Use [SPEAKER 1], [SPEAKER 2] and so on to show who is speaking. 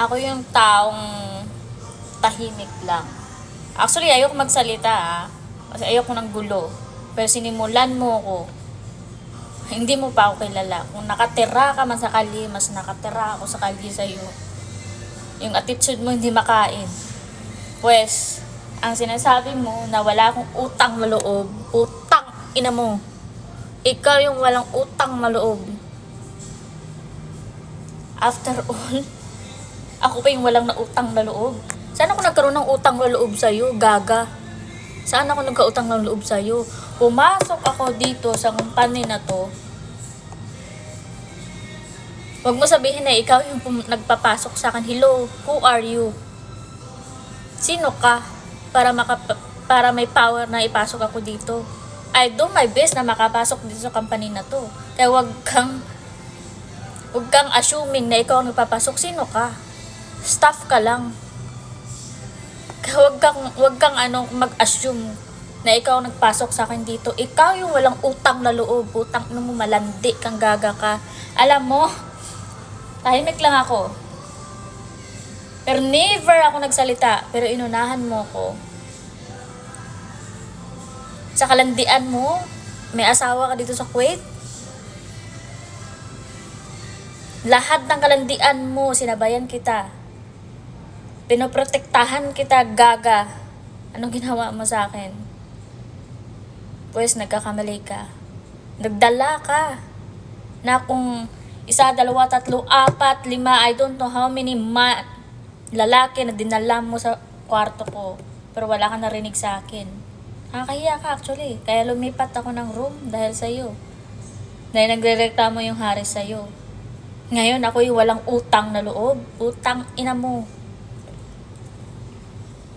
[SPEAKER 1] Ako yung taong tahimik lang. Actually, ayoko magsalita kasi ayoko ng gulo. Pero sinimulan mo ko, hindi mo pa ako kilala. Kung nakatira ka man sa kalye, mas nakatira ako sa kalye sa'yo. Yung attitude mo hindi makain. Pues, ang sinasabi mo na wala akong utang maloob, utang ina mo. Ikaw yung walang utang maloob. After all, ako pa yung walang nautang na loob. Saan ako nagkaroon ng utang na loob sa'yo, gaga? Saan ako nagkautang ng loob sa'yo? Pumasok ako dito sa company na to. Huwag mo sabihin na ikaw yung nagpapasok sa akin. Hello, who are you? Sino ka? Para may power na ipasok ako dito. I do my best na makapasok dito sa company na to. Kaya huwag kang assuming na ikaw ang nagpapasok. Sino ka? Staff ka lang. Kaya huwag kang mag-assume na ikaw ang nagpasok sa akin dito. Ikaw yung walang utang na loob. Utang na mo, malandi kang, gaga ka. Alam mo, tahimik lang ako. Pero never ako nagsalita. Pero inunahan mo ko. Sa kalandian mo, may asawa ka dito sa Kuwait. Lahat ng kalandian mo, sinabayan kita. Pinoprotektahan kita, gaga. Anong ginawa mo sa akin? Pues nagkakamali ka. Nagdala ka. Na kung 1, 2, 3, 4, 5, I don't know how many lalaki na dinala mo sa kwarto ko. Pero wala ka narinig sa akin. Nakakahiya ka actually. Kaya lumipat ako ng room dahil sa'yo. Dahil nagre-reklamo yung Haris sa'yo. Ngayon ako yung walang utang na loob. Utang ina mo.